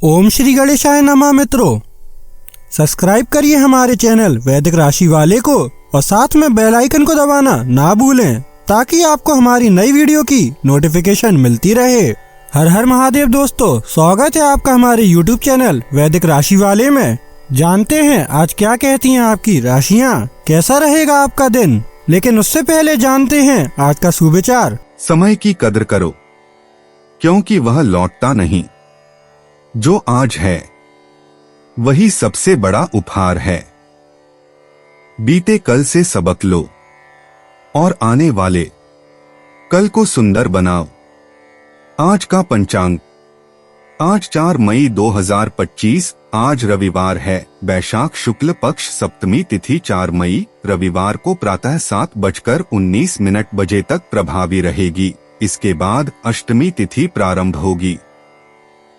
ओम श्री गणेशाय नमः। मित्रों, सब्सक्राइब करिए हमारे चैनल वैदिक राशि वाले को और साथ में बेल आइकन को दबाना ना भूलें ताकि आपको हमारी नई वीडियो की नोटिफिकेशन मिलती रहे। हर हर महादेव दोस्तों, स्वागत है आपका हमारे YouTube चैनल वैदिक राशि वाले में। जानते हैं आज क्या कहती हैं आपकी राशियां, कैसा रहेगा आपका दिन। लेकिन उससे पहले जानते हैं आज का सुविचार। समय की कदर करो क्योंकि वह लौटता नहीं। जो आज है वही सबसे बड़ा उपहार है। बीते कल से सबक लो और आने वाले कल को सुंदर बनाओ। आज का पंचांग, आज 4 मई 2025, आज रविवार है। वैशाख शुक्ल पक्ष सप्तमी तिथि 4 मई रविवार को प्रातः 7:19 बजे तक प्रभावी रहेगी। इसके बाद अष्टमी तिथि प्रारंभ होगी।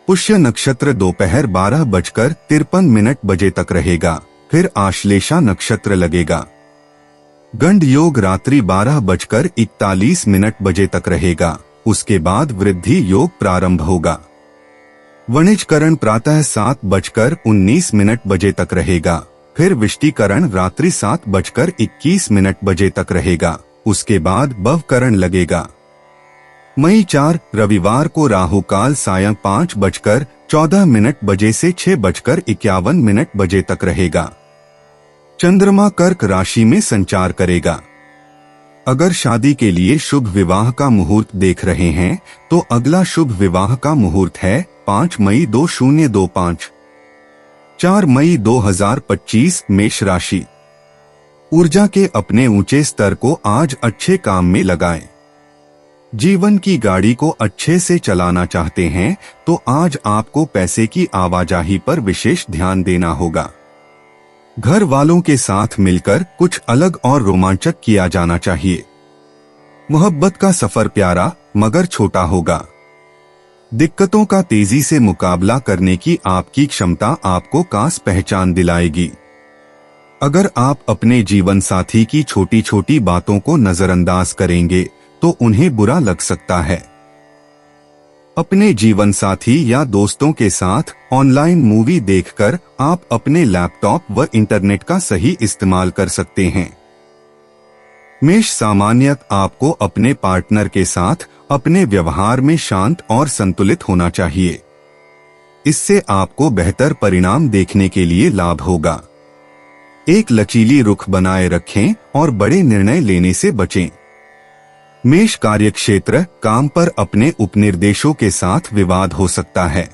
पुष्य नक्षत्र दोपहर 12:53 बजे तक रहेगा। फिर आश्लेषा नक्षत्र लगेगा। गंड योग रात्रि 12:41 बजे तक रहेगा। उसके बाद वृद्धि योग प्रारंभ होगा। वणिजकरण प्रातः 7:19 बजे तक रहेगा। फिर विष्टिकरण रात्रि 7:21 बजे तक रहेगा। उसके बाद भवकरण लगेगा। मई 4 रविवार को राहु काल सायं 5:14 बजे से 6:51 बजे तक रहेगा। चंद्रमा कर्क राशि में संचार करेगा। अगर शादी के लिए शुभ विवाह का मुहूर्त देख रहे हैं तो अगला शुभ विवाह का मुहूर्त है 5 मई 2025। 4 मई 2025 मेष राशि। ऊर्जा के अपने ऊंचे स्तर को आज अच्छे काम में लगाएं। जीवन की गाड़ी को अच्छे से चलाना चाहते हैं तो आज आपको पैसे की आवाजाही पर विशेष ध्यान देना होगा। घर वालों के साथ मिलकर कुछ अलग और रोमांचक किया जाना चाहिए। मोहब्बत का सफर प्यारा मगर छोटा होगा। दिक्कतों का तेजी से मुकाबला करने की आपकी क्षमता आपको खास पहचान दिलाएगी। अगर आप अपने जीवन साथी की छोटी छोटी बातों को नजरअंदाज करेंगे तो उन्हें बुरा लग सकता है। अपने जीवन साथी या दोस्तों के साथ ऑनलाइन मूवी देखकर आप अपने लैपटॉप व इंटरनेट का सही इस्तेमाल कर सकते हैं। मेष सामान्यत आपको अपने पार्टनर के साथ अपने व्यवहार में शांत और संतुलित होना चाहिए। इससे आपको बेहतर परिणाम देखने के लिए लाभ होगा। एक लचीली रुख बनाए रखें और बड़े निर्णय लेने से बचें। मेष कार्यक्षेत्र काम पर अपने उपनिर्देशों के साथ विवाद हो सकता है।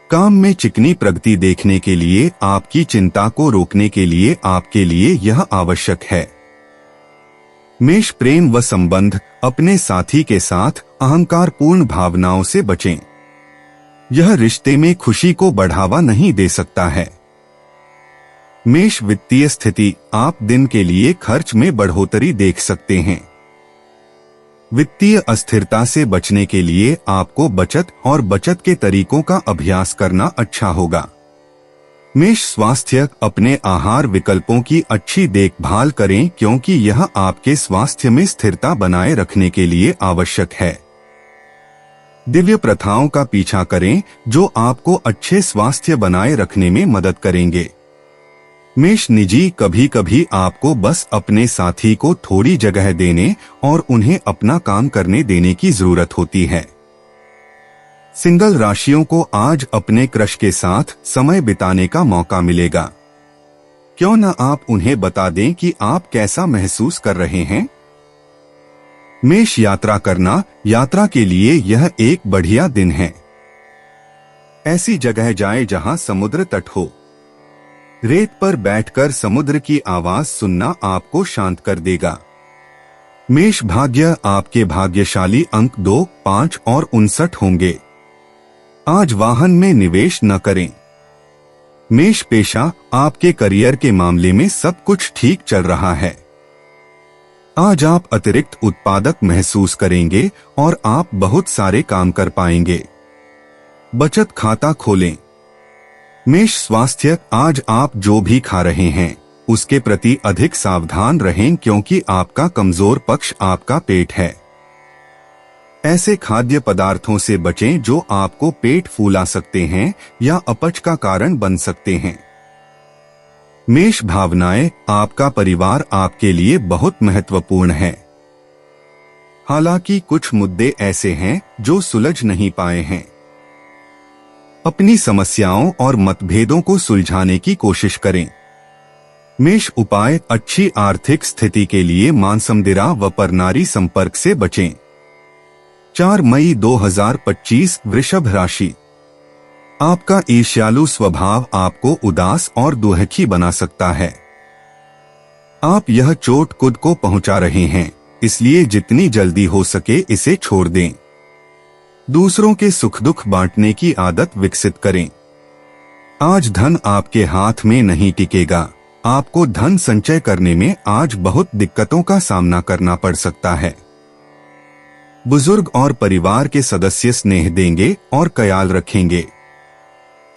काम में चिकनी प्रगति देखने के लिए आपकी चिंता को रोकने के लिए आपके लिए यह आवश्यक है। मेष प्रेम व संबंध, अपने साथी के साथ अहंकारपूर्ण भावनाओं से बचें। यह रिश्ते में खुशी को बढ़ावा नहीं दे सकता है। मेष वित्तीय स्थिति, आप दिन के लिए खर्च में बढ़ोतरी देख सकते हैं। वित्तीय अस्थिरता से बचने के लिए आपको बचत और बचत के तरीकों का अभ्यास करना अच्छा होगा। मेष स्वास्थ्य, अपने आहार विकल्पों की अच्छी देखभाल करें क्योंकि यह आपके स्वास्थ्य में स्थिरता बनाए रखने के लिए आवश्यक है। दिव्य प्रथाओं का पीछा करें जो आपको अच्छे स्वास्थ्य बनाए रखने में मदद करेंगे। मेष निजी, कभी कभी आपको बस अपने साथी को थोड़ी जगह देने और उन्हें अपना काम करने देने की जरूरत होती है। सिंगल राशियों को आज अपने क्रश के साथ समय बिताने का मौका मिलेगा। क्यों न आप उन्हें बता दें कि आप कैसा महसूस कर रहे हैं। मेष यात्रा करना, यात्रा के लिए यह एक बढ़िया दिन है। ऐसी जगह जाएं जहां समुद्र तट हो। रेत पर बैठकर समुद्र की आवाज सुनना आपको शांत कर देगा। मेष भाग्य, आपके भाग्यशाली अंक 2, 5 और 59 होंगे। आज वाहन में निवेश न करें। मेष पेशा, आपके करियर के मामले में सब कुछ ठीक चल रहा है। आज आप अतिरिक्त उत्पादक महसूस करेंगे और आप बहुत सारे काम कर पाएंगे। बचत खाता खोलें। मेष स्वास्थ्य, आज आप जो भी खा रहे हैं उसके प्रति अधिक सावधान रहें क्योंकि आपका कमजोर पक्ष आपका पेट है। ऐसे खाद्य पदार्थों से बचें जो आपको पेट फूला सकते हैं या अपच का कारण बन सकते हैं। मेष भावनाएं, आपका परिवार आपके लिए बहुत महत्वपूर्ण है। हालांकि कुछ मुद्दे ऐसे हैं जो सुलझ नहीं पाए हैं। अपनी समस्याओं और मतभेदों को सुलझाने की कोशिश करें। मेष उपाय, अच्छी आर्थिक स्थिति के लिए मांसमदिरा व परनारी संपर्क से बचें। 4 मई 2025 वृषभ राशि। आपका ईर्ष्यालु स्वभाव आपको उदास और दुखी बना सकता है। आप यह चोट खुद को पहुंचा रहे हैं, इसलिए जितनी जल्दी हो सके इसे छोड़ दें। दूसरों के सुख दुख बांटने की आदत विकसित करें। आज धन आपके हाथ में नहीं टिकेगा। आपको धन संचय करने में आज बहुत दिक्कतों का सामना करना पड़ सकता है। बुजुर्ग और परिवार के सदस्य स्नेह देंगे और ख्याल रखेंगे।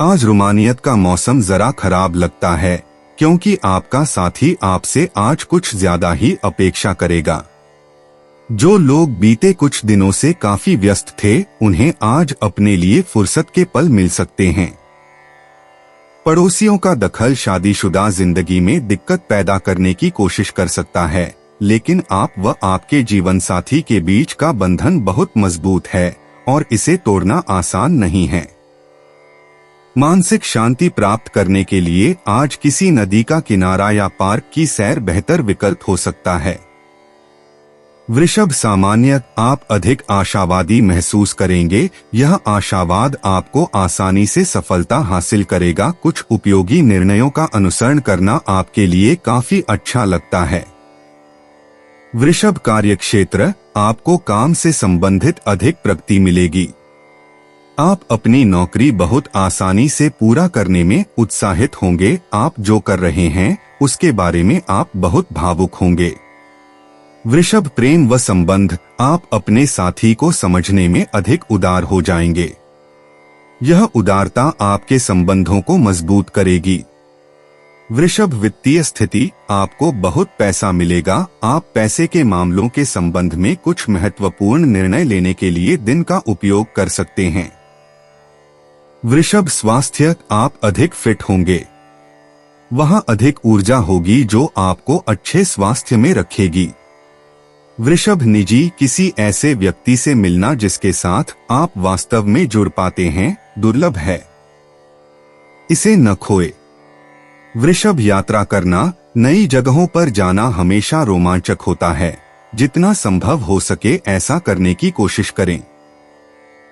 आज रोमानियत का मौसम जरा खराब लगता है, क्योंकि आपका साथी आपसे आज कुछ ज्यादा ही अपेक्षा करेगा। जो लोग बीते कुछ दिनों से काफी व्यस्त थे, उन्हें आज अपने लिए फुर्सत के पल मिल सकते हैं। पड़ोसियों का दखल शादीशुदा जिंदगी में दिक्कत पैदा करने की कोशिश कर सकता है, लेकिन आप व आपके जीवन साथी के बीच का बंधन बहुत मजबूत है और इसे तोड़ना आसान नहीं है। मानसिक शांति प्राप्त करने के लिए आज किसी नदी का किनारा या पार्क की सैर बेहतर विकल्प हो सकता है। वृषभ सामान्य, आप अधिक आशावादी महसूस करेंगे। यह आशावाद आपको आसानी से सफलता हासिल करेगा। कुछ उपयोगी निर्णयों का अनुसरण करना आपके लिए काफी अच्छा लगता है। वृषभ कार्यक्षेत्र, आपको काम से संबंधित अधिक प्रगति मिलेगी। आप अपनी नौकरी बहुत आसानी से पूरा करने में उत्साहित होंगे। आप जो कर रहे हैं उसके बारे में आप बहुत भावुक होंगे। वृषभ प्रेम व संबंध, आप अपने साथी को समझने में अधिक उदार हो जाएंगे। यह उदारता आपके संबंधों को मजबूत करेगी। वृषभ वित्तीय स्थिति, आपको बहुत पैसा मिलेगा। आप पैसे के मामलों के संबंध में कुछ महत्वपूर्ण निर्णय लेने के लिए दिन का उपयोग कर सकते हैं। वृषभ स्वास्थ्य, आप अधिक फिट होंगे। वहां अधिक ऊर्जा होगी जो आपको अच्छे स्वास्थ्य में रखेगी। वृषभ निजी, किसी ऐसे व्यक्ति से मिलना जिसके साथ आप वास्तव में जुड़ पाते हैं दुर्लभ है, इसे न खोए। वृषभ यात्रा करना, नई जगहों पर जाना हमेशा रोमांचक होता है। जितना संभव हो सके ऐसा करने की कोशिश करें।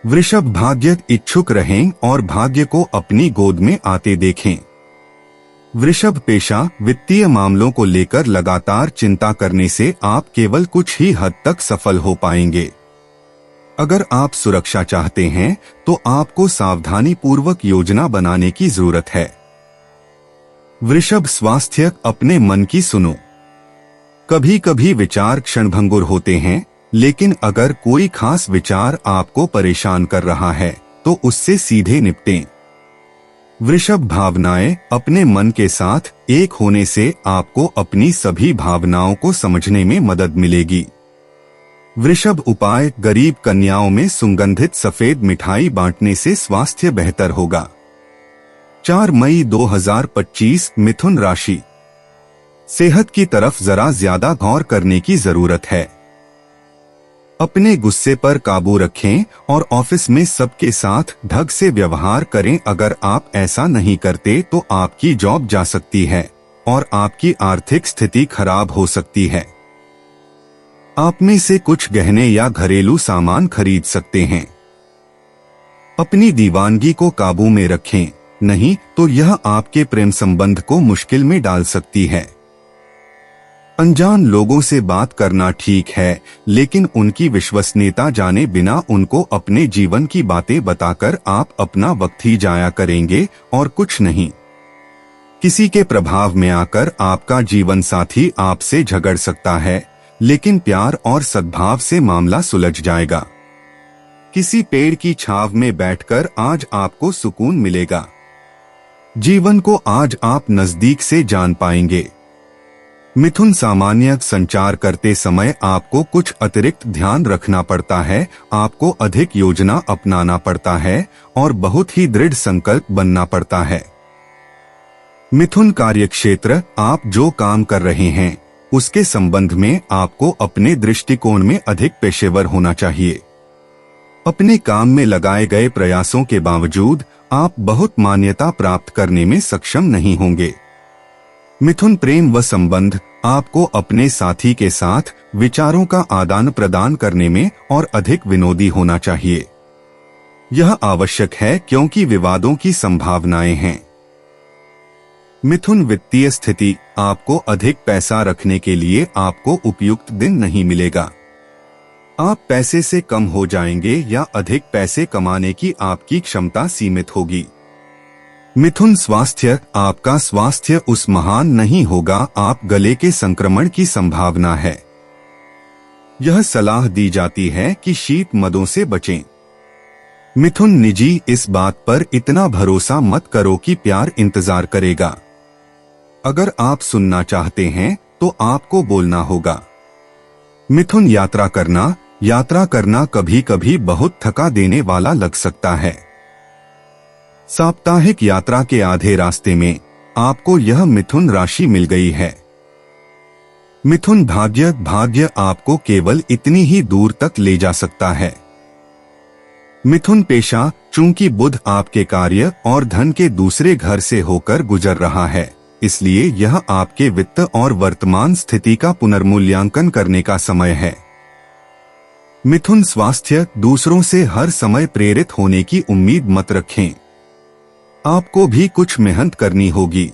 वृषभ भाग्य, इच्छुक रहें और भाग्य को अपनी गोद में आते देखें। वृषभ पेशा, वित्तीय मामलों को लेकर लगातार चिंता करने से आप केवल कुछ ही हद तक सफल हो पाएंगे। अगर आप सुरक्षा चाहते हैं तो आपको सावधानी पूर्वक योजना बनाने की जरूरत है। वृषभ स्वास्थ्य, अपने मन की सुनो। कभी कभी विचार क्षणभंगुर होते हैं, लेकिन अगर कोई खास विचार आपको परेशान कर रहा है तो उससे सीधे निपटें। वृषभ भावनाएं, अपने मन के साथ एक होने से आपको अपनी सभी भावनाओं को समझने में मदद मिलेगी। वृषभ उपाय, गरीब कन्याओं में सुगंधित सफेद मिठाई बांटने से स्वास्थ्य बेहतर होगा। 4 मई 2025 मिथुन राशि। सेहत की तरफ जरा ज्यादा गौर करने की जरूरत है। अपने गुस्से पर काबू रखें और ऑफिस में सबके साथ ढंग से व्यवहार करें। अगर आप ऐसा नहीं करते तो आपकी जॉब जा सकती है और आपकी आर्थिक स्थिति खराब हो सकती है। आप में से कुछ गहने या घरेलू सामान खरीद सकते हैं। अपनी दीवानगी को काबू में रखें, नहीं तो यह आपके प्रेम संबंध को मुश्किल में डाल सकती है। अनजान लोगों से बात करना ठीक है, लेकिन उनकी विश्वसनीयता जाने बिना उनको अपने जीवन की बातें बताकर आप अपना वक्त ही जाया करेंगे और कुछ नहीं। किसी के प्रभाव में आकर आपका जीवन साथी आपसे झगड़ सकता है, लेकिन प्यार और सद्भाव से मामला सुलझ जाएगा। किसी पेड़ की छांव में बैठकर आज आपको सुकून मिलेगा। जीवन को आज आप नजदीक से जान पाएंगे। मिथुन सामान्य संचार करते समय आपको कुछ अतिरिक्त ध्यान रखना पड़ता है, आपको अधिक योजना अपनाना पड़ता है और बहुत ही दृढ़ संकल्प बनना पड़ता है। मिथुन कार्यक्षेत्र, आप जो काम कर रहे हैं उसके संबंध में आपको अपने दृष्टिकोण में अधिक पेशेवर होना चाहिए। अपने काम में लगाए गए प्रयासों के बावजूद आप बहुत मान्यता प्राप्त करने में सक्षम नहीं होंगे। मिथुन प्रेम व संबंध, आपको अपने साथी के साथ विचारों का आदान प्रदान करने में और अधिक विनोदी होना चाहिए। यह आवश्यक है क्योंकि विवादों की संभावनाएं हैं। मिथुन वित्तीय स्थिति, आपको अधिक पैसा रखने के लिए आपको उपयुक्त दिन नहीं मिलेगा। आप पैसे से कम हो जाएंगे या अधिक पैसे कमाने की आपकी क्षमता सीमित होगी। मिथुन स्वास्थ्य, आपका स्वास्थ्य उस महान नहीं होगा, आप गले के संक्रमण की संभावना है। यह सलाह दी जाती है कि शीत मदों से बचें। मिथुन निजी, इस बात पर इतना भरोसा मत करो कि प्यार इंतजार करेगा। अगर आप सुनना चाहते हैं तो आपको बोलना होगा। मिथुन यात्रा करना कभी कभी बहुत थका देने वाला लग सकता है। साप्ताहिक यात्रा के आधे रास्ते में आपको यह मिथुन राशि मिल गई है। मिथुन भाग्य आपको केवल इतनी ही दूर तक ले जा सकता है। मिथुन पेशा, चूंकि बुध आपके कार्य और धन के दूसरे घर से होकर गुजर रहा है, इसलिए यह आपके वित्त और वर्तमान स्थिति का पुनर्मूल्यांकन करने का समय है। मिथुन स्वास्थ्य, दूसरों से हर समय प्रेरित होने की उम्मीद मत रखें, आपको भी कुछ मेहनत करनी होगी।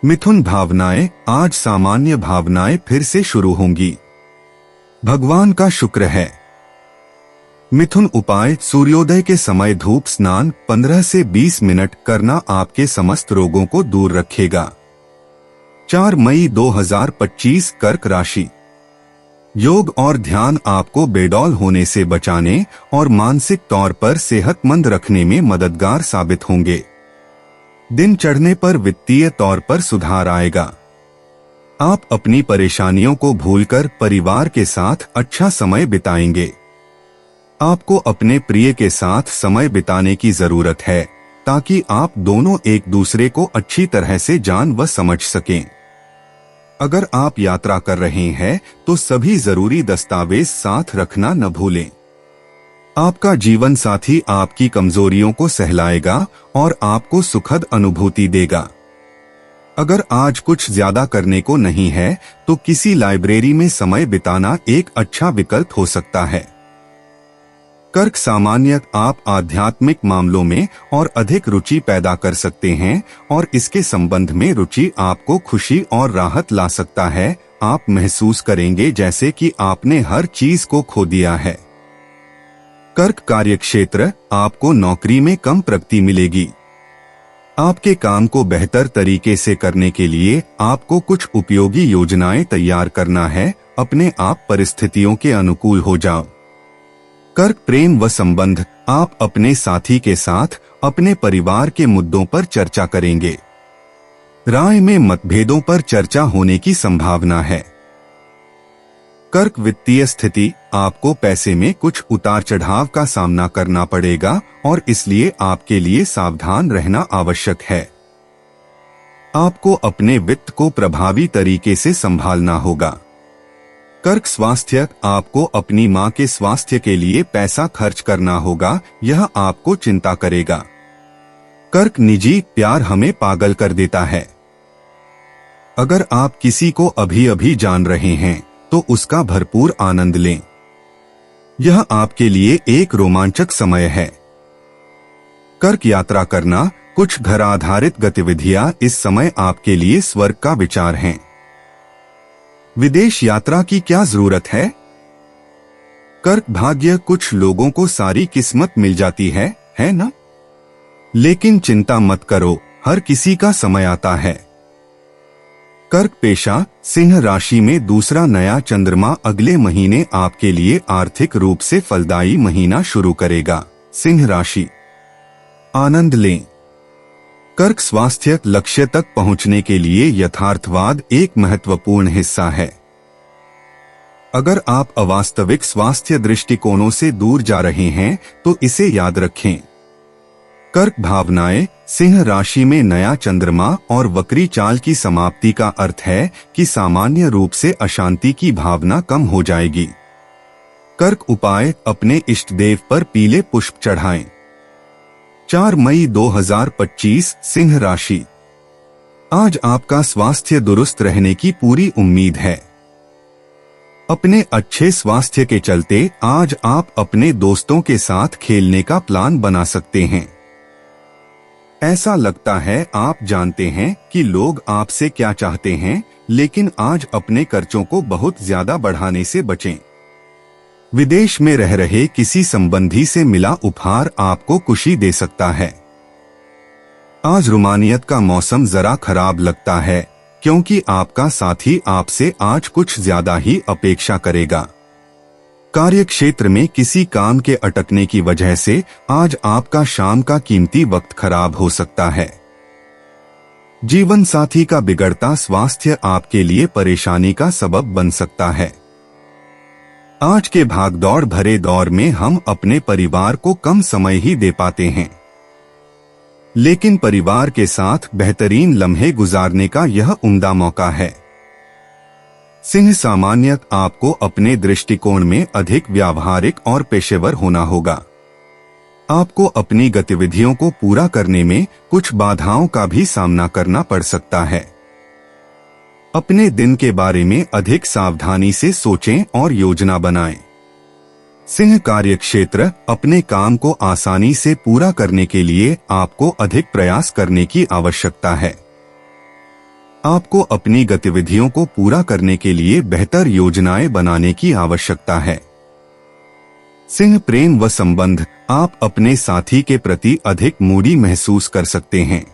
मिथुन भावनाएं, आज सामान्य भावनाएं फिर से शुरू होंगी। भगवान का शुक्र है। मिथुन उपाय, सूर्योदय के समय धूप स्नान 15 से 20 मिनट करना आपके समस्त रोगों को दूर रखेगा। 4 मई 2025 कर्क राशि। योग और ध्यान आपको बेडौल होने से बचाने और मानसिक तौर पर सेहतमंद रखने में मददगार साबित होंगे। दिन चढ़ने पर वित्तीय तौर पर सुधार आएगा। आप अपनी परेशानियों को भूलकर परिवार के साथ अच्छा समय बिताएंगे। आपको अपने प्रिय के साथ समय बिताने की जरूरत है ताकि आप दोनों एक दूसरे को अच्छी तरह से जान व समझ सकें। अगर आप यात्रा कर रहे हैं तो सभी जरूरी दस्तावेज साथ रखना न भूलें। आपका जीवन साथी आपकी कमजोरियों को सहलाएगा और आपको सुखद अनुभूति देगा। अगर आज कुछ ज्यादा करने को नहीं है तो किसी लाइब्रेरी में समय बिताना एक अच्छा विकल्प हो सकता है। कर्क सामान्य, आप आध्यात्मिक मामलों में और अधिक रुचि पैदा कर सकते हैं और इसके संबंध में रुचि आपको खुशी और राहत ला सकता है। आप महसूस करेंगे जैसे कि आपने हर चीज को खो दिया है। कर्क कार्यक्षेत्र, आपको नौकरी में कम प्रगति मिलेगी। आपके काम को बेहतर तरीके से करने के लिए आपको कुछ उपयोगी योजनाएं तैयार करना है। अपने आप परिस्थितियों के अनुकूल हो जाओ। कर्क प्रेम व संबंध, आप अपने साथी के साथ अपने परिवार के मुद्दों पर चर्चा करेंगे। राय में मतभेदों पर चर्चा होने की संभावना है। कर्क वित्तीय स्थिति, आपको पैसे में कुछ उतार चढ़ाव का सामना करना पड़ेगा और इसलिए आपके लिए सावधान रहना आवश्यक है। आपको अपने वित्त को प्रभावी तरीके से संभालना होगा। कर्क स्वास्थ्य, आपको अपनी मां के स्वास्थ्य के लिए पैसा खर्च करना होगा, यह आपको चिंता करेगा। कर्क निजी, प्यार हमें पागल कर देता है। अगर आप किसी को अभी अभी जान रहे हैं तो उसका भरपूर आनंद लें। यह आपके लिए एक रोमांचक समय है। कर्क यात्रा करना, कुछ घर आधारित गतिविधियां इस समय आपके लिए स्वर्ग का विचार हैं। विदेश यात्रा की क्या जरूरत है? कर्क भाग्य, कुछ लोगों को सारी किस्मत मिल जाती है ना? लेकिन चिंता मत करो, हर किसी का समय आता है। कर्क पेशा, सिंह राशि में दूसरा नया चंद्रमा अगले महीने आपके लिए आर्थिक रूप से फलदायी महीना शुरू करेगा। सिंह राशि, आनंद लें। कर्क स्वास्थ्य लक्ष्य तक पहुंचने के लिए यथार्थवाद एक महत्वपूर्ण हिस्सा है। अगर आप अवास्तविक स्वास्थ्य दृष्टिकोणों से दूर जा रहे हैं तो इसे याद रखें। कर्क भावनाएं। सिंह राशि में नया चंद्रमा और वक्री चाल की समाप्ति का अर्थ है कि सामान्य रूप से अशांति की भावना कम हो जाएगी। कर्क उपाय। अपने इष्ट देव पर पीले पुष्प चढ़ाएं। 4 मई 2025 सिंह राशि। आज आपका स्वास्थ्य दुरुस्त रहने की पूरी उम्मीद है। अपने अच्छे स्वास्थ्य के चलते आज आप अपने दोस्तों के साथ खेलने का प्लान बना सकते हैं। ऐसा लगता है आप जानते हैं कि लोग आपसे क्या चाहते हैं, लेकिन आज अपने खर्चों को बहुत ज्यादा बढ़ाने से बचें। विदेश में रह रहे किसी संबंधी से मिला उपहार आपको खुशी दे सकता है। आज रोमानियत का मौसम जरा खराब लगता है क्योंकि आपका साथी आपसे आज कुछ ज्यादा ही अपेक्षा करेगा। कार्य क्षेत्र में किसी काम के अटकने की वजह से आज आपका शाम का कीमती वक्त खराब हो सकता है। जीवन साथी का बिगड़ता स्वास्थ्य आपके लिए परेशानी का सबब बन सकता है। आज के भागदौड़ भरे दौर में हम अपने परिवार को कम समय ही दे पाते हैं, लेकिन परिवार के साथ बेहतरीन लम्हे गुजारने का यह उम्दा मौका है। सिंह सामान्य आपको अपने दृष्टिकोण में अधिक व्यावहारिक और पेशेवर होना होगा। आपको अपनी गतिविधियों को पूरा करने में कुछ बाधाओं का भी सामना करना पड़ सकता है। अपने दिन के बारे में अधिक सावधानी से सोचें और योजना बनाएं। सिंह कार्यक्षेत्र। अपने काम को आसानी से पूरा करने के लिए आपको अधिक प्रयास करने की आवश्यकता है। आपको अपनी गतिविधियों को पूरा करने के लिए बेहतर योजनाएं बनाने की आवश्यकता है। सिंह प्रेम व संबंध। आप अपने साथी के प्रति अधिक मूडी महसूस कर सकते हैं।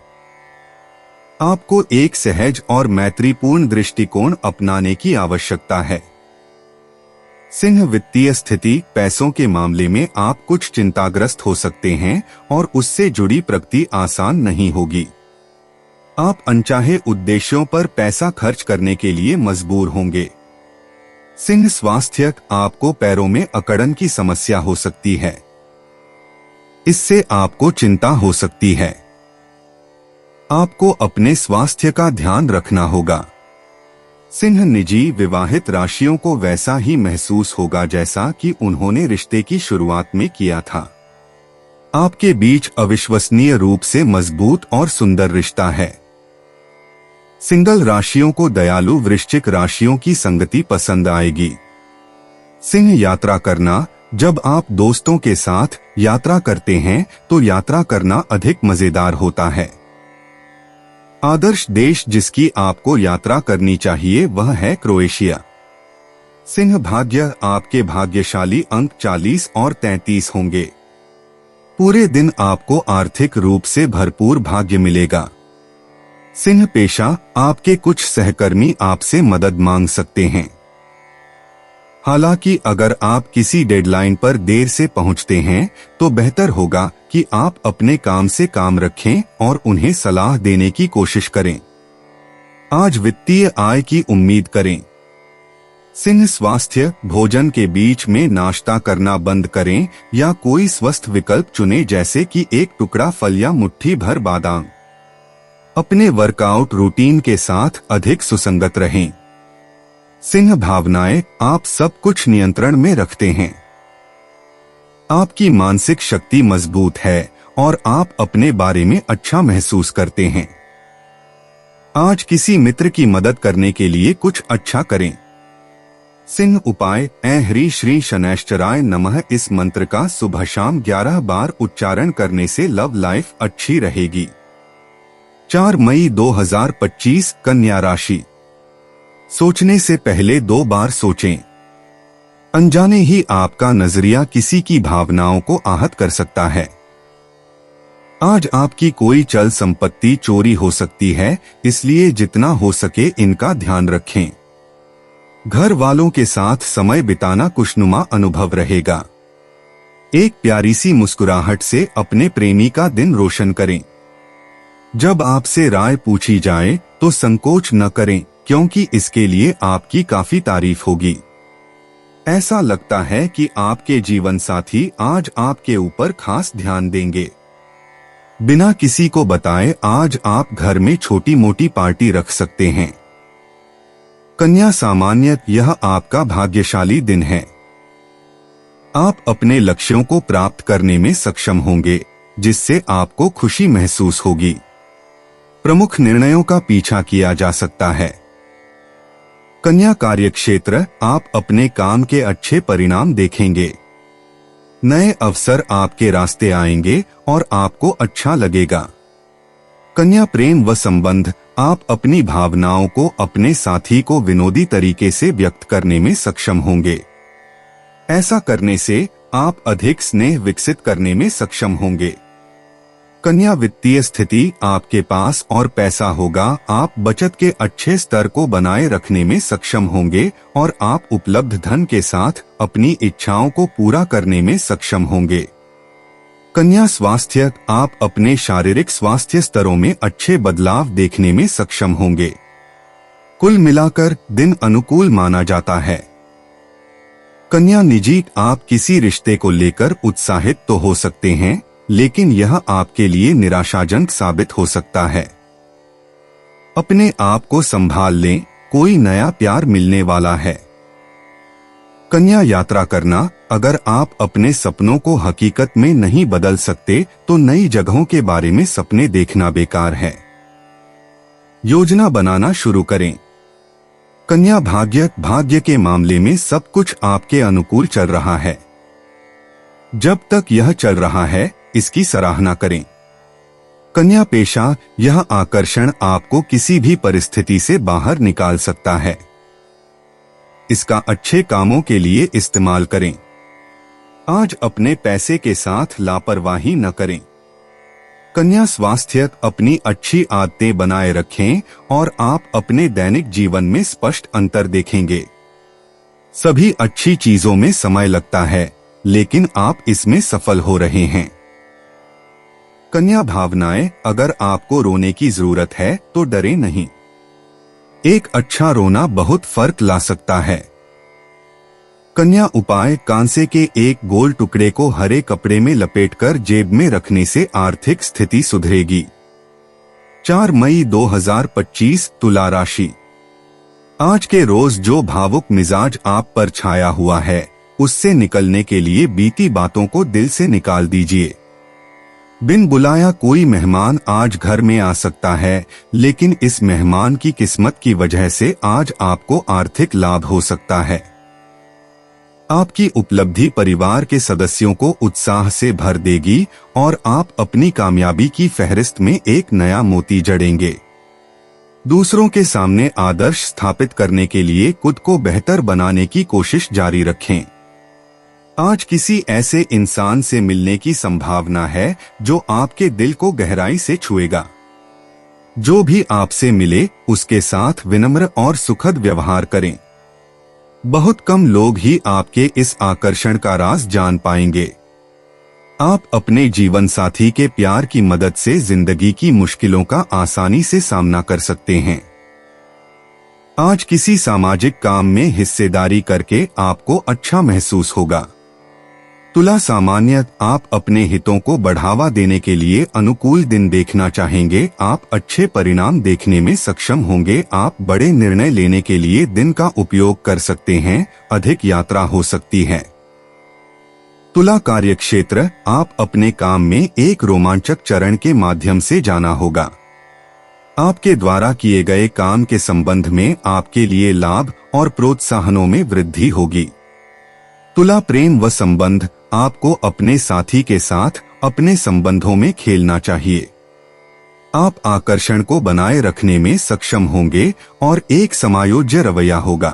आपको एक सहज और मैत्रीपूर्ण दृष्टिकोण अपनाने की आवश्यकता है। सिंह वित्तीय स्थिति। पैसों के मामले में आप कुछ चिंताग्रस्त हो सकते हैं और उससे जुड़ी प्रगति आसान नहीं होगी। आप अनचाहे उद्देश्यों पर पैसा खर्च करने के लिए मजबूर होंगे। सिंह स्वास्थ्य। आपको पैरों में अकड़न की समस्या हो सकती है, इससे आपको चिंता हो सकती है। आपको अपने स्वास्थ्य का ध्यान रखना होगा। सिंह निजी। विवाहित राशियों को वैसा ही महसूस होगा जैसा कि उन्होंने रिश्ते की शुरुआत में किया था। आपके बीच अविश्वसनीय रूप से मजबूत और सुंदर रिश्ता है। सिंगल राशियों को दयालु वृश्चिक राशियों की संगति पसंद आएगी। सिंह यात्रा करना। जब आप दोस्तों के साथ यात्रा करते हैं तो यात्रा करना अधिक मजेदार होता है। आदर्श देश जिसकी आपको यात्रा करनी चाहिए वह है क्रोएशिया। सिंह भाग्य। आपके भाग्यशाली अंक 40 और 33 होंगे। पूरे दिन आपको आर्थिक रूप से भरपूर भाग्य मिलेगा। सिंह पेशा। आपके कुछ सहकर्मी आपसे मदद मांग सकते हैं। हालांकि अगर आप किसी डेडलाइन पर देर से पहुंचते हैं तो बेहतर होगा कि आप अपने काम से काम रखें और उन्हें सलाह देने की कोशिश करें। आज वित्तीय आय की उम्मीद करें। सिंह स्वास्थ्य। भोजन के बीच में नाश्ता करना बंद करें या कोई स्वस्थ विकल्प चुनें जैसे कि एक टुकड़ा फल या मुट्ठी भर बादाम। अपने वर्कआउट रूटीन के साथ अधिक सुसंगत रहें। सिंह भावनाएं। आप सब कुछ नियंत्रण में रखते हैं। आपकी मानसिक शक्ति मजबूत है और आप अपने बारे में अच्छा महसूस करते हैं। आज किसी मित्र की मदद करने के लिए कुछ अच्छा करें। सिंह उपाय। ऐं ह्री श्री शनैश्चराय नमः। इस मंत्र का सुबह शाम 11 बार उच्चारण करने से लव लाइफ अच्छी रहेगी। 4 मई 2025 कन्या राशि। सोचने से पहले 2 बार सोचें। अनजाने ही आपका नजरिया किसी की भावनाओं को आहत कर सकता है। आज आपकी कोई चल संपत्ति चोरी हो सकती है, इसलिए जितना हो सके इनका ध्यान रखें। घर वालों के साथ समय बिताना खुशनुमा अनुभव रहेगा। एक प्यारी सी मुस्कुराहट से अपने प्रेमी का दिन रोशन करें। जब आपसे राय पूछी जाए तो संकोच न करें, क्योंकि इसके लिए आपकी काफी तारीफ होगी। ऐसा लगता है कि आपके जीवन साथी आज आपके ऊपर खास ध्यान देंगे। बिना किसी को बताए आज आप घर में छोटी मोटी पार्टी रख सकते हैं। कन्या सामान्यतः यह आपका भाग्यशाली दिन है। आप अपने लक्ष्यों को प्राप्त करने में सक्षम होंगे, जिससे आपको खुशी महसूस होगी। प्रमुख निर्णयों का पीछा किया जा सकता है। कन्या कार्यक्षेत्र, आप अपने काम के अच्छे परिणाम देखेंगे। नए अवसर आपके रास्ते आएंगे और आपको अच्छा लगेगा। कन्या प्रेम व संबंध, आप अपनी भावनाओं को अपने साथी को विनोदी तरीके से व्यक्त करने में सक्षम होंगे। ऐसा करने से आप अधिक स्नेह विकसित करने में सक्षम होंगे। कन्या वित्तीय स्थिति, आपके पास और पैसा होगा। आप बचत के अच्छे स्तर को बनाए रखने में सक्षम होंगे और आप उपलब्ध धन के साथ अपनी इच्छाओं को पूरा करने में सक्षम होंगे। कन्या स्वास्थ्य, आप अपने शारीरिक स्वास्थ्य स्तरों में अच्छे बदलाव देखने में सक्षम होंगे। कुल मिलाकर दिन अनुकूल माना जाता है। कन्या निजी, आप किसी रिश्ते को लेकर उत्साहित तो हो सकते हैं, लेकिन यह आपके लिए निराशाजनक साबित हो सकता है। अपने आप को संभाल लें, कोई नया प्यार मिलने वाला है। कन्या यात्रा करना, अगर आप अपने सपनों को हकीकत में नहीं बदल सकते तो नई जगहों के बारे में सपने देखना बेकार है। योजना बनाना शुरू करें। कन्या भाग्य के मामले में सब कुछ आपके अनुकूल चल रहा है। जब तक यह चल रहा है, इसकी सराहना करें। कन्या पेशा, यह आकर्षण आपको किसी भी परिस्थिति से बाहर निकाल सकता है। इसका अच्छे कामों के लिए इस्तेमाल करें। आज अपने पैसे के साथ लापरवाही न करें। कन्या स्वास्थ्य, अपनी अच्छी आदतें बनाए रखें और आप अपने दैनिक जीवन में स्पष्ट अंतर देखेंगे। सभी अच्छी चीजों में समय लगता है, लेकिन आप इसमें सफल हो रहे हैं। कन्या भावनाएं, अगर आपको रोने की जरूरत है तो डरे नहीं। एक अच्छा रोना बहुत फर्क ला सकता है। कन्या उपाय, कांसे के एक गोल टुकड़े को हरे कपड़े में लपेटकर जेब में रखने से आर्थिक स्थिति सुधरेगी। 4 मई 2025 तुला राशि। आज के रोज जो भावुक मिजाज आप पर छाया हुआ है, उससे निकलने के लिए बीती बातों को दिल से निकाल दीजिए। बिन बुलाया कोई मेहमान आज घर में आ सकता है, लेकिन इस मेहमान की किस्मत की वजह से आज आपको आर्थिक लाभ हो सकता है। आपकी उपलब्धि परिवार के सदस्यों को उत्साह से भर देगी और आप अपनी कामयाबी की फहरिस्त में एक नया मोती जड़ेंगे। दूसरों के सामने आदर्श स्थापित करने के लिए खुद को बेहतर बनाने की कोशिश जारी रखें। आज किसी ऐसे इंसान से मिलने की संभावना है जो आपके दिल को गहराई से छुएगा। जो भी आपसे मिले उसके साथ विनम्र और सुखद व्यवहार करें। बहुत कम लोग ही आपके इस आकर्षण का राज जान पाएंगे। आप अपने जीवन साथी के प्यार की मदद से जिंदगी की मुश्किलों का आसानी से सामना कर सकते हैं। आज किसी सामाजिक काम में हिस्सेदारी करके आपको अच्छा महसूस होगा। तुला सामान्य, आप अपने हितों को बढ़ावा देने के लिए अनुकूल दिन देखना चाहेंगे। आप अच्छे परिणाम देखने में सक्षम होंगे। आप बड़े निर्णय लेने के लिए दिन का उपयोग कर सकते हैं। अधिक यात्रा हो सकती है। तुला कार्यक्षेत्र, आप अपने काम में एक रोमांचक चरण के माध्यम से जाना होगा। आपके द्वारा किए गए काम के संबंध में आपके लिए लाभ और प्रोत्साहनों में वृद्धि होगी। तुला प्रेम व संबंध, आपको अपने साथी के साथ अपने संबंधों में खेलना चाहिए। आप आकर्षण को बनाए रखने में सक्षम होंगे और एक समायोज्य रवैया होगा।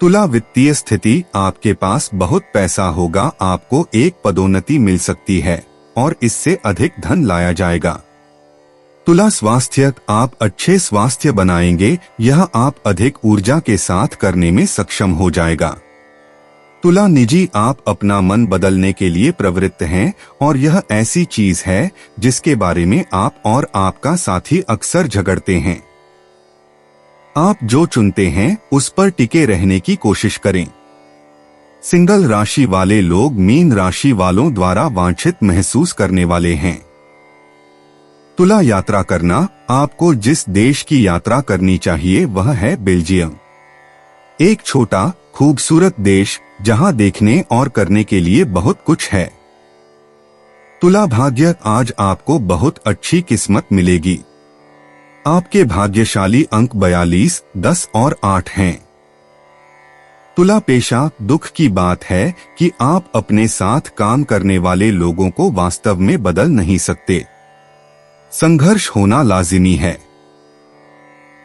तुला वित्तीय स्थिति, आपके पास बहुत पैसा होगा। आपको एक पदोन्नति मिल सकती है और इससे अधिक धन लाया जाएगा। तुला स्वास्थ्य, आप अच्छे स्वास्थ्य बनाएंगे। यह आप अधिक ऊर्जा के साथ करने में सक्षम हो जाएगा। तुला निजी, आप अपना मन बदलने के लिए प्रवृत्त हैं और यह ऐसी चीज है जिसके बारे में आप और आपका साथी अक्सर झगड़ते हैं। आप जो चुनते हैं उस पर टिके रहने की कोशिश करें। सिंगल राशि वाले लोग मीन राशि वालों द्वारा वांछित महसूस करने वाले हैं। तुला, यात्रा करना, आपको जिस देश की यात्रा करनी चाहिए वह है बेल्जियम। एक छोटा खूबसूरत देश जहां देखने और करने के लिए बहुत कुछ है। तुला भाग्य, आज आपको बहुत अच्छी किस्मत मिलेगी। आपके भाग्यशाली अंक 42, 10 और 8 हैं। तुला पेशा, दुख की बात है कि आप अपने साथ काम करने वाले लोगों को वास्तव में बदल नहीं सकते। संघर्ष होना लाजिमी है।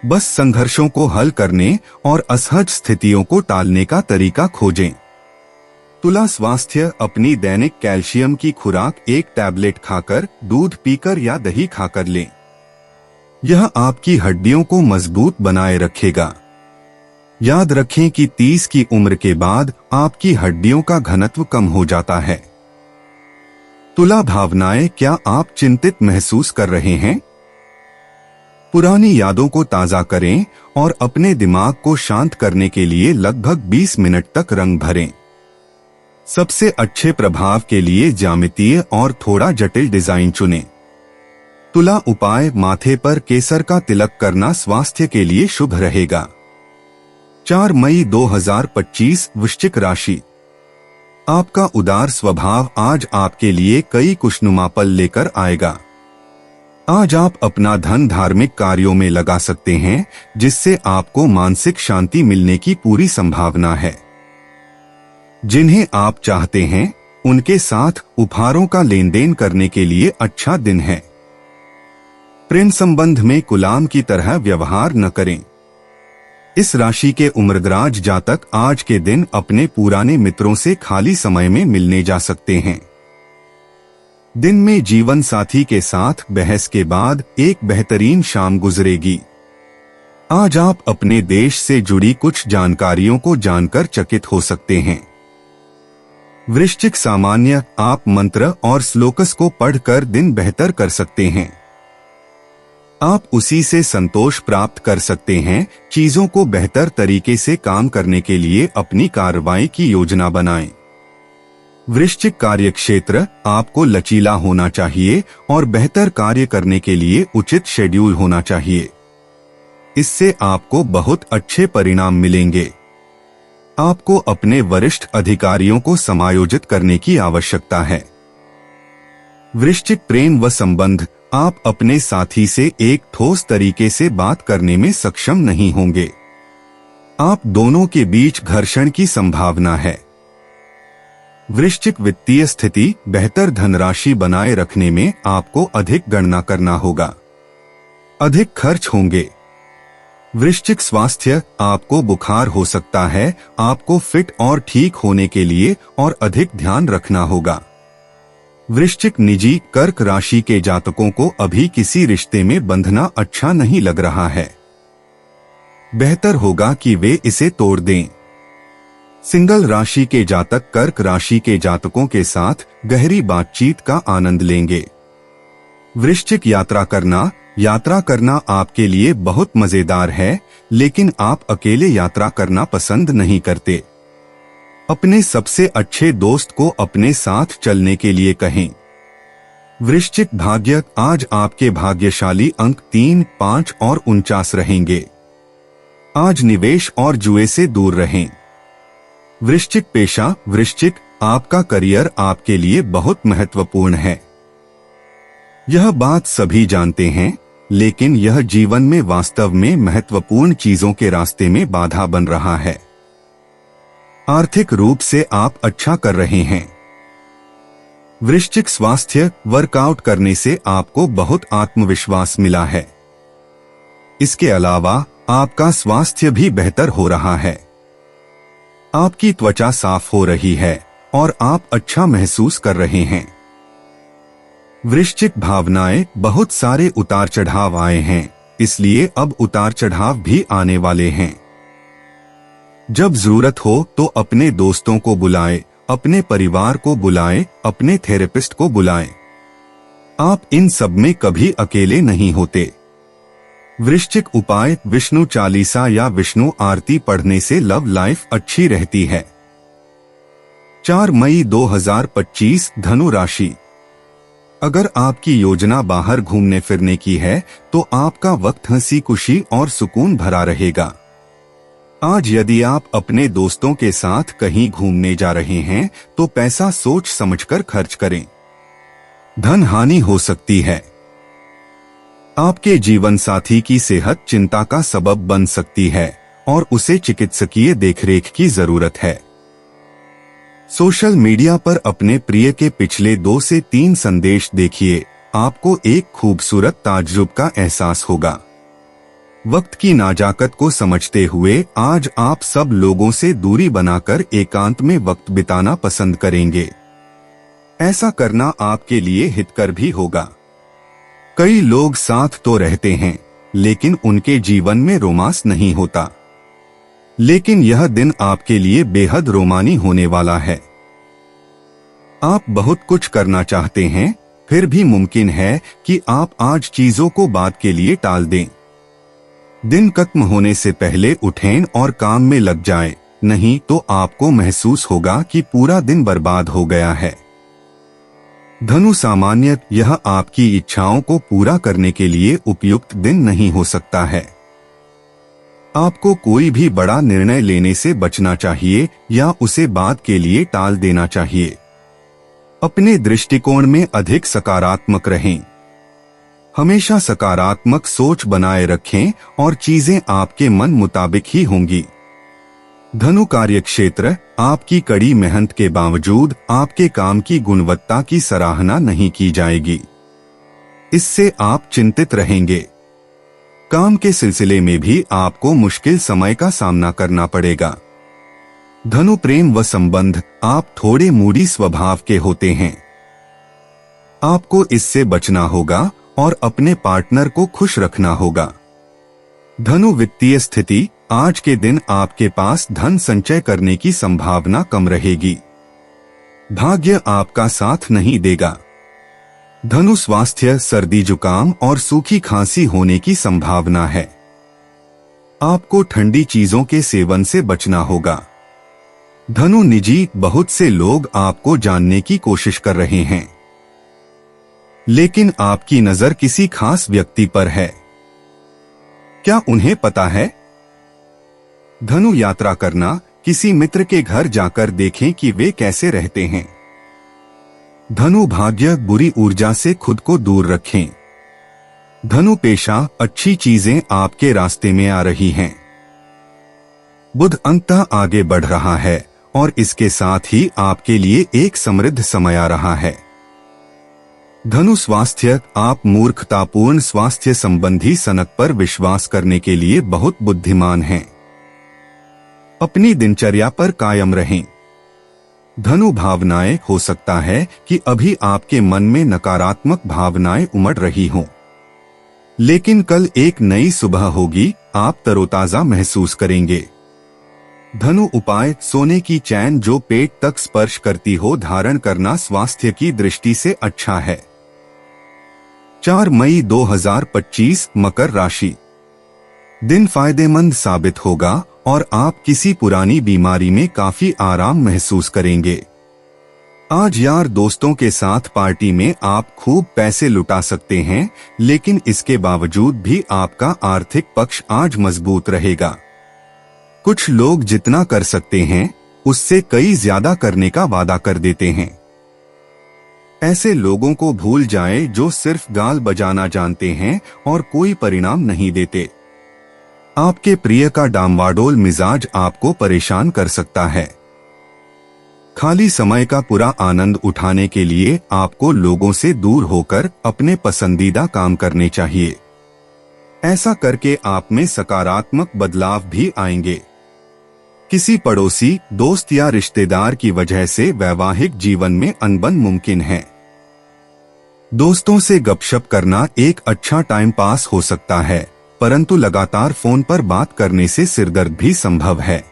बस संघर्षों को हल करने और असहज स्थितियों को टालने का तरीका खोजें। तुला स्वास्थ्य, अपनी दैनिक कैल्शियम की खुराक एक टैबलेट खाकर, दूध पीकर या दही खाकर लें। यह आपकी हड्डियों को मजबूत बनाए रखेगा। याद रखें कि 30 की उम्र के बाद आपकी हड्डियों का घनत्व कम हो जाता है। तुला भावनाएं, क्या आप चिंतित महसूस कर रहे हैं? पुरानी यादों को ताजा करें और अपने दिमाग को शांत करने के लिए लगभग 20 मिनट तक रंग भरें। सबसे अच्छे प्रभाव के लिए ज्यामितीय और थोड़ा जटिल डिजाइन चुनें। तुला उपाय, माथे पर केसर का तिलक करना स्वास्थ्य के लिए शुभ रहेगा। 4 मई 2025, वृश्चिक राशि। आपका उदार स्वभाव आज आपके लिए कई खुशनुमा पल लेकर आएगा। आज आप अपना धन धार्मिक कार्यों में लगा सकते हैं, जिससे आपको मानसिक शांति मिलने की पूरी संभावना है। जिन्हें आप चाहते हैं उनके साथ उपहारों का लेन देन करने के लिए अच्छा दिन है। प्रेम संबंध में गुलाम की तरह व्यवहार न करें। इस राशि के उम्रदराज जातक आज के दिन अपने पुराने मित्रों से खाली समय में मिलने जा सकते हैं। दिन में जीवन साथी के साथ बहस के बाद एक बेहतरीन शाम गुजरेगी। आज आप अपने देश से जुड़ी कुछ जानकारियों को जानकर चकित हो सकते हैं। वृश्चिक सामान्य, आप मंत्र और श्लोकस को पढ़कर दिन बेहतर कर सकते हैं। आप उसी से संतोष प्राप्त कर सकते हैं। चीजों को बेहतर तरीके से काम करने के लिए अपनी कार्रवाई की योजना बनाएं। वृश्चिक कार्यक्षेत्र, आपको लचीला होना चाहिए और बेहतर कार्य करने के लिए उचित शेड्यूल होना चाहिए। इससे आपको बहुत अच्छे परिणाम मिलेंगे। आपको अपने वरिष्ठ अधिकारियों को समायोजित करने की आवश्यकता है। वृश्चिक प्रेम व संबंध, आप अपने साथी से एक ठोस तरीके से बात करने में सक्षम नहीं होंगे। आप दोनों के बीच घर्षण की संभावना है। वृश्चिक वित्तीय स्थिति, बेहतर धनराशि बनाए रखने में आपको अधिक गणना करना होगा। अधिक खर्च होंगे। वृश्चिक स्वास्थ्य, आपको बुखार हो सकता है। आपको फिट और ठीक होने के लिए और अधिक ध्यान रखना होगा। वृश्चिक निजी, कर्क राशि के जातकों को अभी किसी रिश्ते में बंधना अच्छा नहीं लग रहा है। बेहतर होगा कि वे इसे तोड़ दें। सिंगल राशि के जातक कर्क राशि के जातकों के साथ गहरी बातचीत का आनंद लेंगे। वृश्चिक यात्रा करना आपके लिए बहुत मजेदार है, लेकिन आप अकेले यात्रा करना पसंद नहीं करते। अपने सबसे अच्छे दोस्त को अपने साथ चलने के लिए कहें। वृश्चिक भाग्य, आज आपके भाग्यशाली अंक 3, 5 और 49 रहेंगे। आज निवेश और जुए से दूर रहें। वृश्चिक पेशा, वृश्चिक, आपका करियर आपके लिए बहुत महत्वपूर्ण है। यह बात सभी जानते हैं, लेकिन यह जीवन में वास्तव में महत्वपूर्ण चीजों के रास्ते में बाधा बन रहा है। आर्थिक रूप से आप अच्छा कर रहे हैं। वृश्चिक स्वास्थ्य, वर्कआउट करने से आपको बहुत आत्मविश्वास मिला है। इसके अलावा आपका स्वास्थ्य भी बेहतर हो रहा है। आपकी त्वचा साफ हो रही है और आप अच्छा महसूस कर रहे हैं। वृश्चिक भावनाएं, बहुत सारे उतार चढ़ाव आए हैं, इसलिए अब उतार चढ़ाव भी आने वाले हैं। जब जरूरत हो तो अपने दोस्तों को बुलाएं, अपने परिवार को बुलाएं, अपने थेरेपिस्ट को बुलाएं। आप इन सब में कभी अकेले नहीं होते। वृश्चिक उपाय, विष्णु चालीसा या विष्णु आरती पढ़ने से लव लाइफ अच्छी रहती है। 4 मई 2025 धनु राशि। अगर आपकी योजना बाहर घूमने फिरने की है तो आपका वक्त हंसी खुशी और सुकून भरा रहेगा। आज यदि आप अपने दोस्तों के साथ कहीं घूमने जा रहे हैं तो पैसा सोच समझकर खर्च करें। धन हानि हो सकती है। आपके जीवन साथी की सेहत चिंता का सबब बन सकती है और उसे चिकित्सकीय देखरेख की जरूरत है। सोशल मीडिया पर अपने प्रिय के पिछले 2 से 3 संदेश देखिए, आपको एक खूबसूरत ताज्जुब का एहसास होगा। वक्त की नाजाकत को समझते हुए आज आप सब लोगों से दूरी बनाकर एकांत में वक्त बिताना पसंद करेंगे। ऐसा करना आपके लिए हितकर भी होगा। कई लोग साथ तो रहते हैं लेकिन उनके जीवन में रोमांस नहीं होता, लेकिन यह दिन आपके लिए बेहद रोमानी होने वाला है। आप बहुत कुछ करना चाहते हैं, फिर भी मुमकिन है कि आप आज चीजों को बाद के लिए टाल दें। दिन खत्म होने से पहले उठें और काम में लग जाएं, नहीं तो आपको महसूस होगा कि पूरा दिन बर्बाद हो गया है। धनु सामान्य, यह आपकी इच्छाओं को पूरा करने के लिए उपयुक्त दिन नहीं हो सकता है। आपको कोई भी बड़ा निर्णय लेने से बचना चाहिए या उसे बाद के लिए टाल देना चाहिए। अपने दृष्टिकोण में अधिक सकारात्मक रहें। हमेशा सकारात्मक सोच बनाए रखें और चीजें आपके मन मुताबिक ही होंगी। धनु कार्यक्षेत्र, आपकी कड़ी मेहनत के बावजूद आपके काम की गुणवत्ता की सराहना नहीं की जाएगी। इससे आप चिंतित रहेंगे। काम के सिलसिले में भी आपको मुश्किल समय का सामना करना पड़ेगा। धनु प्रेम व संबंध, आप थोड़े मूडी स्वभाव के होते हैं। आपको इससे बचना होगा और अपने पार्टनर को खुश रखना होगा। धनु वित्तीय स्थिति, आज के दिन आपके पास धन संचय करने की संभावना कम रहेगी। भाग्य आपका साथ नहीं देगा। धनु स्वास्थ्य, सर्दी जुकाम और सूखी खांसी होने की संभावना है। आपको ठंडी चीजों के सेवन से बचना होगा। धनु निजी, बहुत से लोग आपको जानने की कोशिश कर रहे हैं, लेकिन आपकी नजर किसी खास व्यक्ति पर है। क्या उन्हें पता है? धनु यात्रा करना, किसी मित्र के घर जाकर देखें कि वे कैसे रहते हैं। धनु भाग्य, बुरी ऊर्जा से खुद को दूर रखें। धनु पेशा, अच्छी चीजें आपके रास्ते में आ रही हैं। बुध अंततः आगे बढ़ रहा है और इसके साथ ही आपके लिए एक समृद्ध समय आ रहा है। धनु स्वास्थ्य, आप मूर्खतापूर्ण स्वास्थ्य संबंधी सनक पर विश्वास करने के लिए बहुत बुद्धिमान हैं। अपनी दिनचर्या पर कायम रहें। धनु भावनाएं, हो सकता है कि अभी आपके मन में नकारात्मक भावनाएं उमड़ रही हों, लेकिन कल एक नई सुबह होगी, आप तरोताजा महसूस करेंगे। धनु उपाय, सोने की चैन जो पेट तक स्पर्श करती हो धारण करना स्वास्थ्य की दृष्टि से अच्छा है। 4 मई 2025 मकर राशि। दिन फायदेमंद साबित होगा और आप किसी पुरानी बीमारी में काफी आराम महसूस करेंगे। आज यार दोस्तों के साथ पार्टी में आप खूब पैसे लुटा सकते हैं, लेकिन इसके बावजूद भी आपका आर्थिक पक्ष आज मजबूत रहेगा। कुछ लोग जितना कर सकते हैं उससे कई ज्यादा करने का वादा कर देते हैं। ऐसे लोगों को भूल जाएं जो सिर्फ गाल बजाना जानते हैं और कोई परिणाम नहीं देते। आपके प्रिय का डामाडोल मिजाज आपको परेशान कर सकता है। खाली समय का पूरा आनंद उठाने के लिए आपको लोगों से दूर होकर अपने पसंदीदा काम करने चाहिए। ऐसा करके आप में सकारात्मक बदलाव भी आएंगे। किसी पड़ोसी, दोस्त या रिश्तेदार की वजह से वैवाहिक जीवन में अनबन मुमकिन है। दोस्तों से गपशप करना एक अच्छा टाइम पास हो सकता है, परंतु लगातार फोन पर बात करने से सिरदर्द भी संभव है।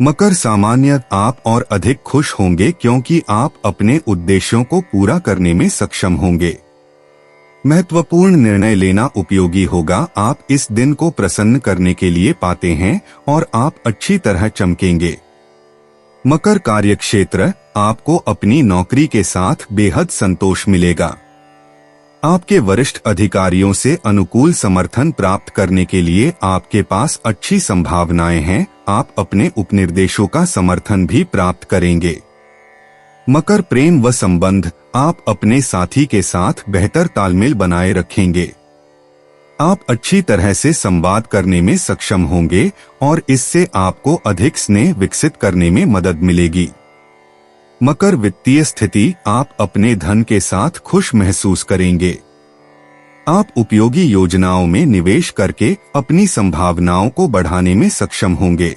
मकर सामान्य आप और अधिक खुश होंगे क्योंकि आप अपने उद्देश्यों को पूरा करने में सक्षम होंगे। महत्वपूर्ण निर्णय लेना उपयोगी होगा। आप इस दिन को प्रसन्न करने के लिए पाते हैं और आप अच्छी तरह चमकेंगे। मकर कार्यक्षेत्र आपको अपनी नौकरी के साथ बेहद संतोष मिलेगा। आपके वरिष्ठ अधिकारियों से अनुकूल समर्थन प्राप्त करने के लिए आपके पास अच्छी संभावनाएं हैं। आप अपने उपनिर्देशों का समर्थन भी प्राप्त करेंगे। मकर प्रेम व संबंध आप अपने साथी के साथ बेहतर तालमेल बनाए रखेंगे। आप अच्छी तरह से संवाद करने में सक्षम होंगे और इससे आपको अधिक स्नेह विकसित करने में मदद मिलेगी। मकर वित्तीय स्थिति आप अपने धन के साथ खुश महसूस करेंगे। आप उपयोगी योजनाओं में निवेश करके अपनी संभावनाओं को बढ़ाने में सक्षम होंगे।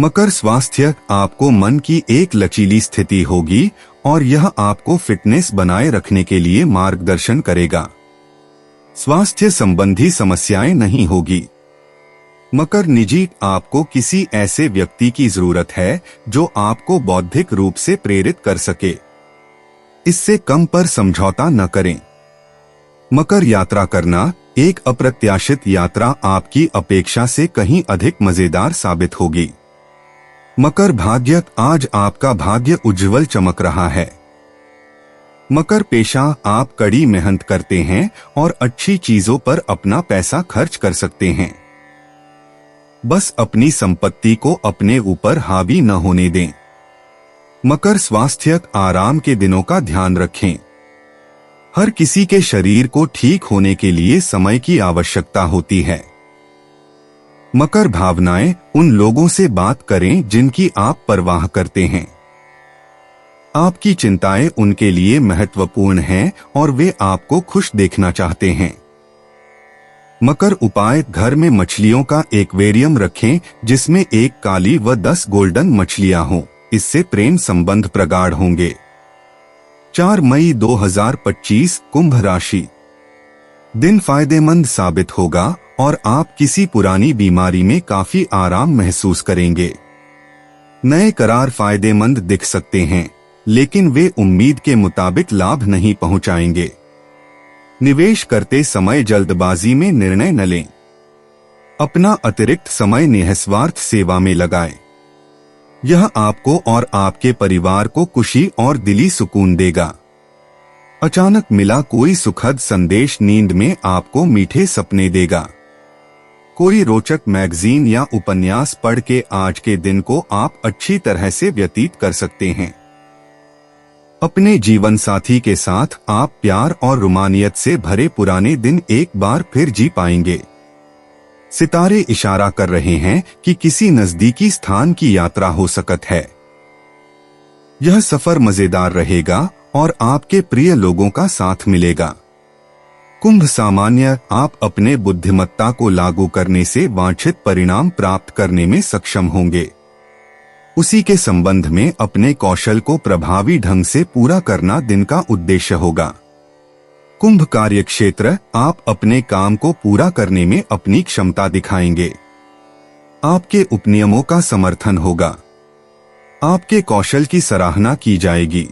मकर स्वास्थ्य आपको मन की एक लचीली स्थिति होगी और यह आपको फिटनेस बनाए रखने के लिए मार्गदर्शन करेगा। स्वास्थ्य संबंधी समस्याएं नहीं होगी। मकर निजी आपको किसी ऐसे व्यक्ति की जरूरत है जो आपको बौद्धिक रूप से प्रेरित कर सके। इससे कम पर समझौता न करें। मकर यात्रा करना एक अप्रत्याशित यात्रा आपकी अपेक्षा से कहीं अधिक मजेदार साबित होगी। मकर भाग्य आज आपका भाग्य उज्जवल चमक रहा है। मकर पेशा आप कड़ी मेहनत करते हैं और अच्छी चीजों पर अपना पैसा खर्च कर सकते हैं। बस अपनी संपत्ति को अपने ऊपर हावी न होने दें। मकर स्वास्थ्य आराम के दिनों का ध्यान रखें। हर किसी के शरीर को ठीक होने के लिए समय की आवश्यकता होती है। मकर भावनाएं उन लोगों से बात करें जिनकी आप परवाह करते हैं। आपकी चिंताएं उनके लिए महत्वपूर्ण हैं और वे आपको खुश देखना चाहते हैं। मकर उपाय घर में मछलियों का एक्वेरियम रखें जिसमें एक काली व 10 गोल्डन मछलियां हों। इससे प्रेम संबंध प्रगाढ़ होंगे। 4 मई 2025 कुंभ राशि दिन फायदेमंद साबित होगा और आप किसी पुरानी बीमारी में काफी आराम महसूस करेंगे। नए करार फायदेमंद दिख सकते हैं लेकिन वे उम्मीद के मुताबिक लाभ नहीं पहुंचाएंगे। निवेश करते समय जल्दबाजी में निर्णय न लें। अपना अतिरिक्त समय निस्वार्थ सेवा में लगाएं। यह आपको और आपके परिवार को खुशी और दिली सुकून देगा। अचानक मिला कोई सुखद संदेश नींद में आपको मीठे सपने देगा। कोई रोचक मैगजीन या उपन्यास पढ़ के आज के दिन को आप अच्छी तरह से व्यतीत कर सकते हैं। अपने जीवन साथी के साथ आप प्यार और रोमानियत से भरे पुराने दिन एक बार फिर जी पाएंगे। सितारे इशारा कर रहे हैं कि किसी नजदीकी स्थान की यात्रा हो सकत है। यह सफर मजेदार रहेगा और आपके प्रिय लोगों का साथ मिलेगा। कुंभ सामान्य आप अपने बुद्धिमत्ता को लागू करने से वांछित परिणाम प्राप्त करने में सक्षम होंगे। उसी के संबंध में अपने कौशल को प्रभावी ढंग से पूरा करना दिन का उद्देश्य होगा। कुंभ कार्यक्षेत्र आप अपने काम को पूरा करने में अपनी क्षमता दिखाएंगे। आपके उपनियमों का समर्थन होगा। आपके कौशल की सराहना की जाएगी।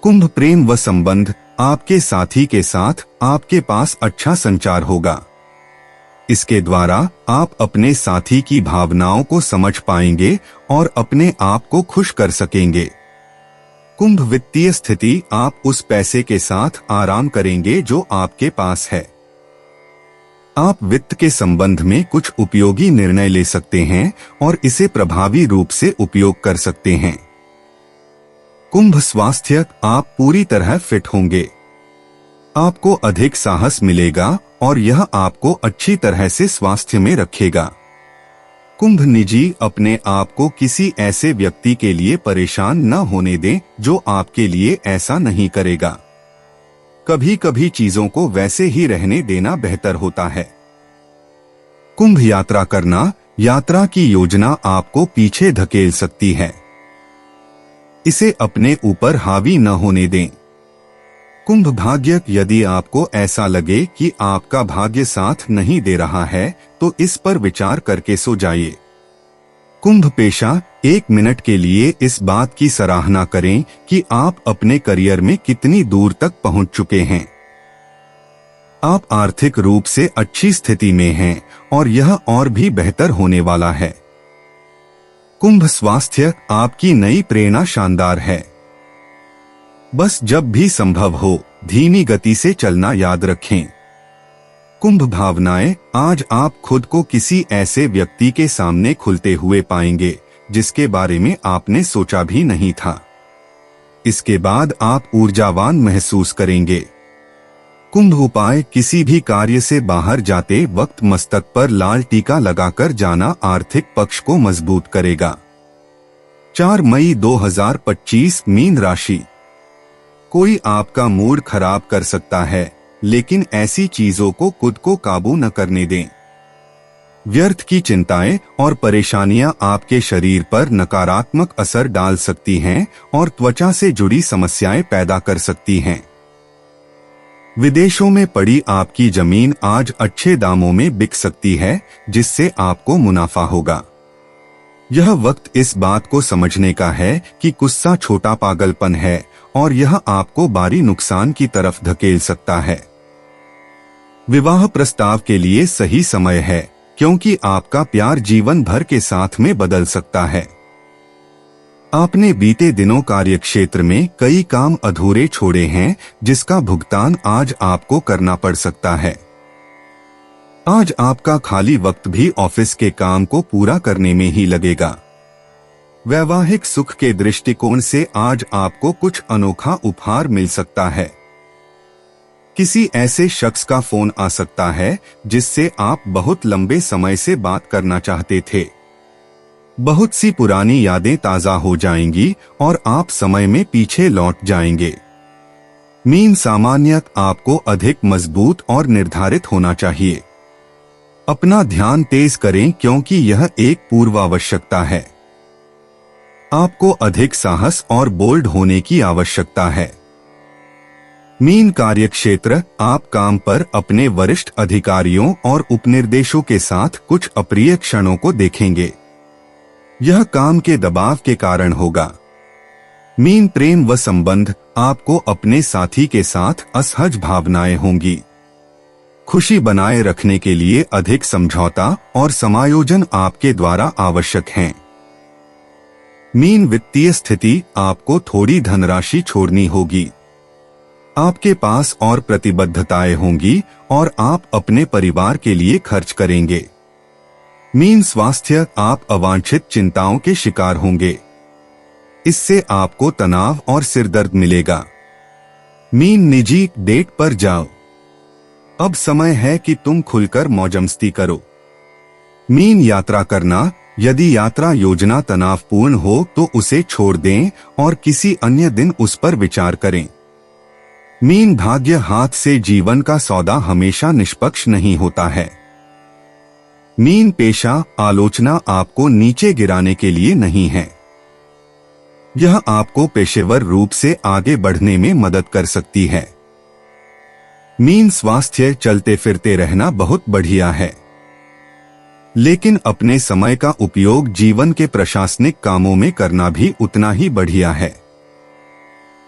कुंभ प्रेम व संबंध आपके साथी के साथ आपके पास अच्छा संचार होगा। इसके द्वारा आप अपने साथी की भावनाओं को समझ पाएंगे और अपने आप को खुश कर सकेंगे। कुंभ वित्तीय स्थिति आप उस पैसे के साथ आराम करेंगे जो आपके पास है। आप वित्त के संबंध में कुछ उपयोगी निर्णय ले सकते हैं और इसे प्रभावी रूप से उपयोग कर सकते हैं। कुंभ स्वास्थ्य आप पूरी तरह फिट होंगे। आपको अधिक साहस मिलेगा और यह आपको अच्छी तरह से स्वास्थ्य में रखेगा। कुंभ निजी अपने आप को किसी ऐसे व्यक्ति के लिए परेशान न होने दें जो आपके लिए ऐसा नहीं करेगा। कभी कभी चीजों को वैसे ही रहने देना बेहतर होता है। कुंभ यात्रा करना यात्रा की योजना आपको पीछे धकेल सकती है। इसे अपने ऊपर हावी न होने दें। कुंभ भाग्य यदि आपको ऐसा लगे कि आपका भाग्य साथ नहीं दे रहा है तो इस पर विचार करके सो जाइए। कुंभ पेशा, 1 मिनट के लिए इस बात की सराहना करें कि आप अपने करियर में कितनी दूर तक पहुंच चुके हैं। आप आर्थिक रूप से अच्छी स्थिति में हैं और यह और भी बेहतर होने वाला है। कुंभ स्वास्थ्य, आपकी नई प्रेरणा शानदार है। बस जब भी संभव हो धीमी गति से चलना याद रखें। कुंभ भावनाएं, आज आप खुद को किसी ऐसे व्यक्ति के सामने खुलते हुए पाएंगे जिसके बारे में आपने सोचा भी नहीं था। इसके बाद आप ऊर्जावान महसूस करेंगे। कुंभ उपाय, किसी भी कार्य से बाहर जाते वक्त मस्तक पर लाल टीका लगाकर जाना आर्थिक पक्ष को मजबूत करेगा। 4 मई 2025 मीन राशि। कोई आपका मूड खराब कर सकता है, लेकिन ऐसी चीजों को खुद को काबू न करने दें। व्यर्थ की चिंताएं और परेशानियां आपके शरीर पर नकारात्मक असर डाल सकती हैं और त्वचा से जुड़ी समस्याएं पैदा कर सकती हैं। विदेशों में पड़ी आपकी जमीन आज अच्छे दामों में बिक सकती है, जिससे आपको मुनाफा होगा। यह वक्त इस बात को समझने का है कि गुस्सा छोटा पागलपन है और यह आपको भारी नुकसान की तरफ धकेल सकता है। विवाह प्रस्ताव के लिए सही समय है, क्योंकि आपका प्यार जीवन भर के साथ में बदल सकता है। आपने बीते दिनों कार्यक्षेत्र में कई काम अधूरे छोड़े हैं, जिसका भुगतान आज आपको करना पड़ सकता है। आज आपका खाली वक्त भी ऑफिस के काम को पूरा करने में ही लगेगा। वैवाहिक सुख के दृष्टिकोण से आज आपको कुछ अनोखा उपहार मिल सकता है। किसी ऐसे शख्स का फोन आ सकता है जिससे आप बहुत लंबे समय से बात करना चाहते थे। बहुत सी पुरानी यादें ताजा हो जाएंगी और आप समय में पीछे लौट जाएंगे। मीन सामान्यत, आपको अधिक मजबूत और निर्धारित होना चाहिए। अपना ध्यान तेज करें, क्योंकि यह एक पूर्वावश्यकता है। आपको अधिक साहस और बोल्ड होने की आवश्यकता है। मीन कार्यक्षेत्र, आप काम पर अपने वरिष्ठ अधिकारियों और उपनिर्देशों के साथ कुछ अप्रिय क्षणों को देखेंगे। यह काम के दबाव के कारण होगा। मीन प्रेम व संबंध, आपको अपने साथी के साथ असहज भावनाएं होंगी। खुशी बनाए रखने के लिए अधिक समझौता और समायोजन आपके द्वारा आवश्यक हैं। मीन वित्तीय स्थिति, आपको थोड़ी धनराशि छोड़नी होगी। आपके पास और प्रतिबद्धताएं होंगी और आप अपने परिवार के लिए खर्च करेंगे। मीन स्वास्थ्य, आप अवांछित चिंताओं के शिकार होंगे। इससे आपको तनाव और सिरदर्द मिलेगा। मीन निजी डेट पर जाओ। अब समय है कि तुम खुलकर मौजमस्ती करो। मीन यात्रा करना, यदि यात्रा योजना तनावपूर्ण हो तो उसे छोड़ दें और किसी अन्य दिन उस पर विचार करें। मीन भाग्य, हाथ से जीवन का सौदा हमेशा निष्पक्ष नहीं होता है। मीन पेशा, आलोचना आपको नीचे गिराने के लिए नहीं है। यह आपको पेशेवर रूप से आगे बढ़ने में मदद कर सकती है। मीन स्वास्थ्य, चलते फिरते रहना बहुत बढ़िया है, लेकिन अपने समय का उपयोग जीवन के प्रशासनिक कामों में करना भी उतना ही बढ़िया है।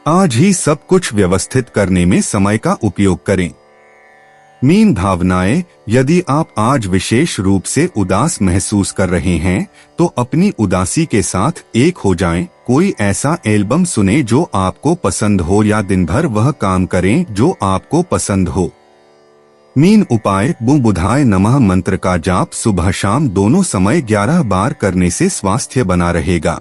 आज ही सब कुछ व्यवस्थित करने में समय का उपयोग करें। मीन भावनाएं, यदि आप आज विशेष रूप से उदास महसूस कर रहे हैं तो अपनी उदासी के साथ एक हो जाएं। कोई ऐसा एल्बम सुने जो आपको पसंद हो या दिन भर वह काम करें जो आपको पसंद हो। मीन उपाय, बुधाय नमः मंत्र का जाप सुबह शाम दोनों समय 11 बार करने से स्वास्थ्य बना रहेगा।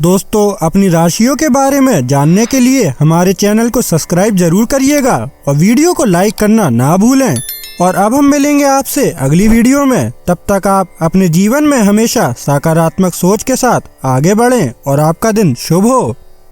दोस्तों, अपनी राशियों के बारे में जानने के लिए हमारे चैनल को सब्सक्राइब जरूर करिएगा और वीडियो को लाइक करना ना भूलें। और अब हम मिलेंगे आपसे अगली वीडियो में। तब तक आप अपने जीवन में हमेशा सकारात्मक सोच के साथ आगे बढ़ें और आपका दिन शुभ हो।